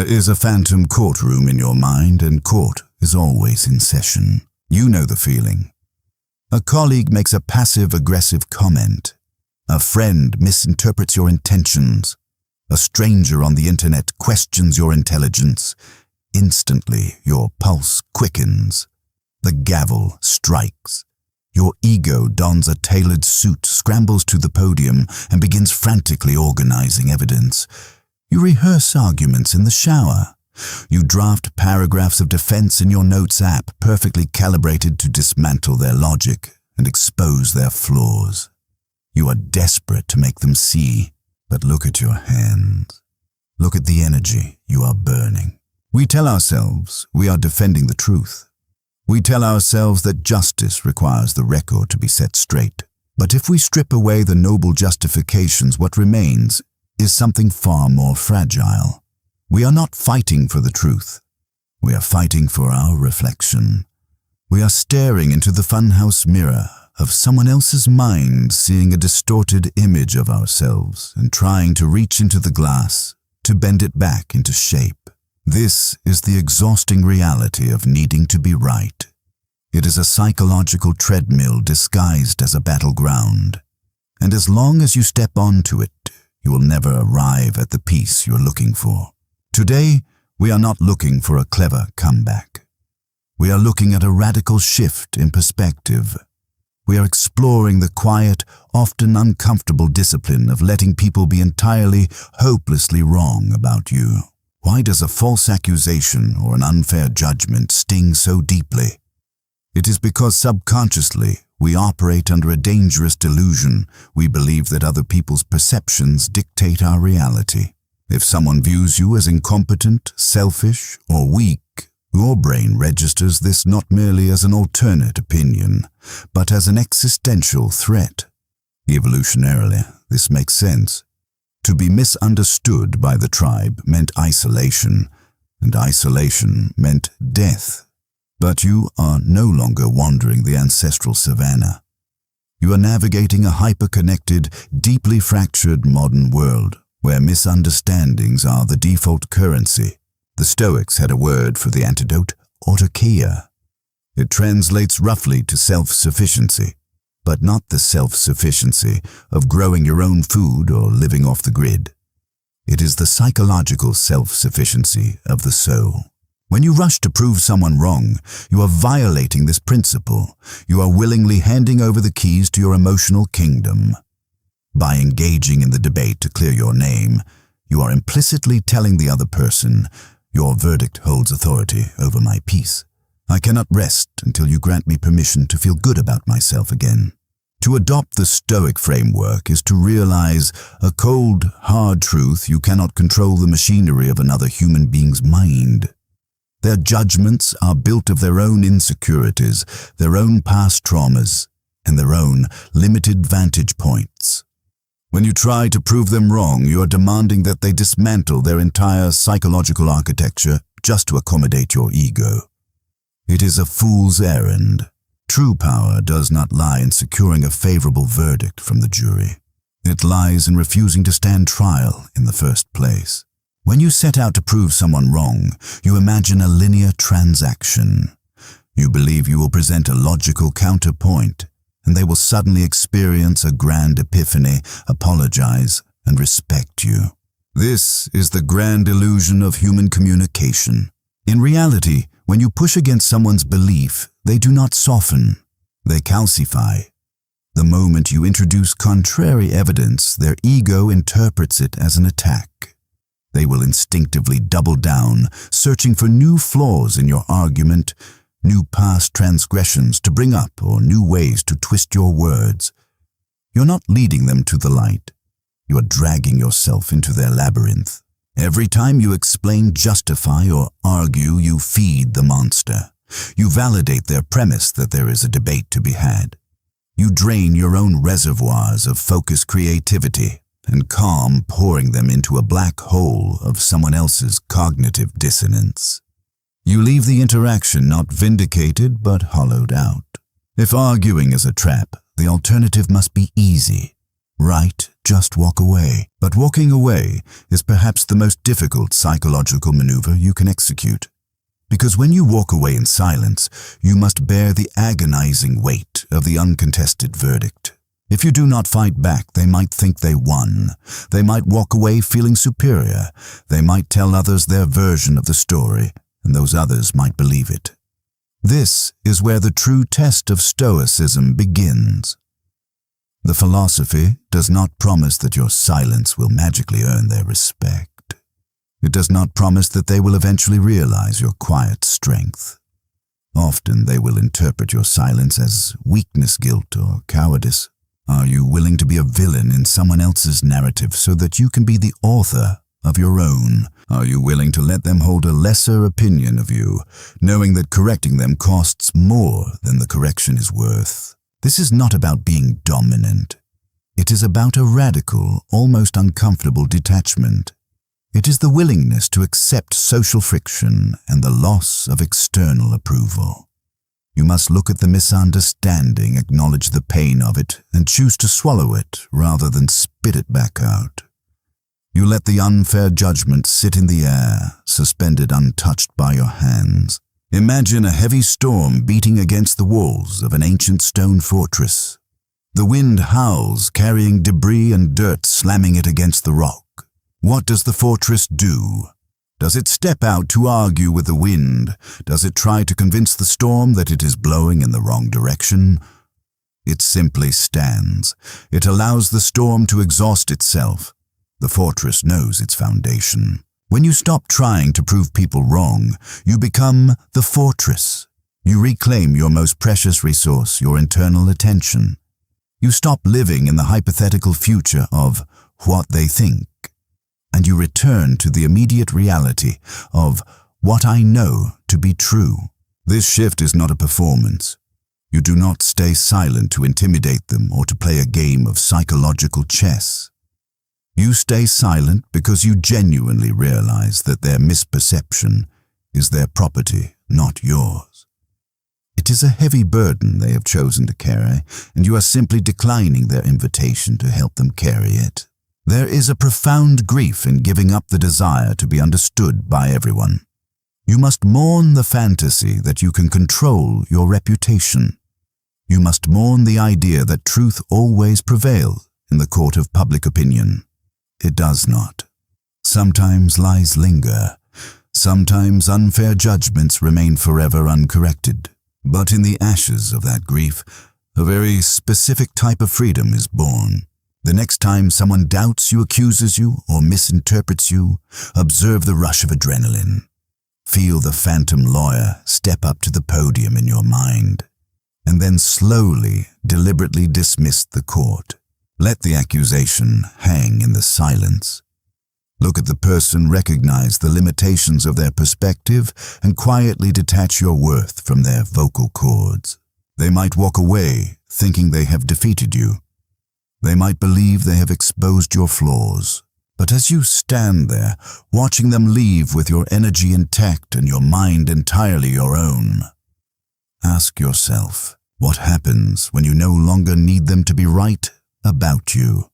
There is a phantom courtroom in your mind, and court is always in session. You know the feeling. A colleague makes a passive-aggressive comment. A friend misinterprets your intentions. A stranger on the internet questions your intelligence. Instantly, your pulse quickens. The gavel strikes. Your ego dons a tailored suit, scrambles to the podium, and begins frantically organizing evidence. You rehearse arguments in the shower. You draft paragraphs of defense in your notes app, perfectly calibrated to dismantle their logic and expose their flaws. You are desperate to make them see, but look at your hands. Look at the energy you are burning. We tell ourselves we are defending the truth. We tell ourselves that justice requires the record to be set straight. But if we strip away the noble justifications, what remains is something far more fragile. We are not fighting for the truth. We are fighting for our reflection. We are staring into the funhouse mirror of someone else's mind, seeing a distorted image of ourselves and trying to reach into the glass to bend it back into shape. This is the exhausting reality of needing to be right. It is a psychological treadmill disguised as a battleground. And as long as you step onto it, you will never arrive at the peace you're looking for. Today, we are not looking for a clever comeback. We are looking at a radical shift in perspective. We are exploring the quiet, often uncomfortable discipline of letting people be entirely, hopelessly wrong about you. Why does a false accusation or an unfair judgment sting so deeply? It is because subconsciously we operate under a dangerous delusion. We believe that other people's perceptions dictate our reality. If someone views you as incompetent, selfish, or weak, your brain registers this not merely as an alternate opinion, but as an existential threat. Evolutionarily, this makes sense. To be misunderstood by the tribe meant isolation, and isolation meant death. But you are no longer wandering the ancestral savanna. You are navigating a hyper-connected, deeply fractured modern world where misunderstandings are the default currency. The Stoics had a word for the antidote, Autarkeia. It translates roughly to self-sufficiency, but not the self-sufficiency of growing your own food or living off the grid. It is the psychological self-sufficiency of the soul. When you rush to prove someone wrong, you are violating this principle. You are willingly handing over the keys to your emotional kingdom. By engaging in the debate to clear your name, you are implicitly telling the other person, "Your verdict holds authority over my peace. I cannot rest until you grant me permission to feel good about myself again." To adopt the Stoic framework is to realize a cold, hard truth: you cannot control the machinery of another human being's mind. Their judgments are built of their own insecurities, their own past traumas, and their own limited vantage points. When you try to prove them wrong, you are demanding that they dismantle their entire psychological architecture just to accommodate your ego. It is a fool's errand. True power does not lie in securing a favorable verdict from the jury. It lies in refusing to stand trial in the first place. When you set out to prove someone wrong, you imagine a linear transaction. You believe you will present a logical counterpoint, and they will suddenly experience a grand epiphany, apologize, and respect you. This is the grand illusion of human communication. In reality, when you push against someone's belief, they do not soften, they calcify. The moment you introduce contrary evidence, their ego interprets it as an attack. They will instinctively double down, searching for new flaws in your argument, new past transgressions to bring up, or new ways to twist your words. You're not leading them to the light. You are dragging yourself into their labyrinth. Every time you explain, justify, or argue, you feed the monster. You validate their premise that there is a debate to be had. You drain your own reservoirs of focused creativity and calm, pouring them into a black hole of someone else's cognitive dissonance. You leave the interaction not vindicated but hollowed out. If arguing is a trap, the alternative must be easy. Right, just walk away. But walking away is perhaps the most difficult psychological maneuver you can execute. Because when you walk away in silence, you must bear the agonizing weight of the uncontested verdict. If you do not fight back, they might think they won. They might walk away feeling superior. They might tell others their version of the story, and those others might believe it. This is where the true test of Stoicism begins. The philosophy does not promise that your silence will magically earn their respect. It does not promise that they will eventually realize your quiet strength. Often they will interpret your silence as weakness, guilt, or cowardice. Are you willing to be a villain in someone else's narrative so that you can be the author of your own? Are you willing to let them hold a lesser opinion of you, knowing that correcting them costs more than the correction is worth? This is not about being dominant. It is about a radical, almost uncomfortable detachment. It is the willingness to accept social friction and the loss of external approval. You must look at the misunderstanding, acknowledge the pain of it, and choose to swallow it rather than spit it back out. You let the unfair judgment sit in the air, suspended untouched by your hands. Imagine a heavy storm beating against the walls of an ancient stone fortress. The wind howls, carrying debris and dirt, slamming it against the rock. What does the fortress do? Does it step out to argue with the wind? Does it try to convince the storm that it is blowing in the wrong direction? It simply stands. It allows the storm to exhaust itself. The fortress knows its foundation. When you stop trying to prove people wrong, you become the fortress. You reclaim your most precious resource, your internal attention. You stop living in the hypothetical future of what they think, and you return to the immediate reality of what I know to be true. This shift is not a performance. You do not stay silent to intimidate them or to play a game of psychological chess. You stay silent because you genuinely realize that their misperception is their property, not yours. It is a heavy burden they have chosen to carry, and you are simply declining their invitation to help them carry it. There is a profound grief in giving up the desire to be understood by everyone. You must mourn the fantasy that you can control your reputation. You must mourn the idea that truth always prevails in the court of public opinion. It does not. Sometimes lies linger. Sometimes unfair judgments remain forever uncorrected. But in the ashes of that grief, a very specific type of freedom is born. The next time someone doubts you, accuses you, or misinterprets you, observe the rush of adrenaline. Feel the phantom lawyer step up to the podium in your mind, and then slowly, deliberately dismiss the court. Let the accusation hang in the silence. Look at the person, recognize the limitations of their perspective, and quietly detach your worth from their vocal cords. They might walk away thinking they have defeated you. They might believe they have exposed your flaws. But as you stand there, watching them leave with your energy intact and your mind entirely your own, ask yourself, what happens when you no longer need them to be right about you?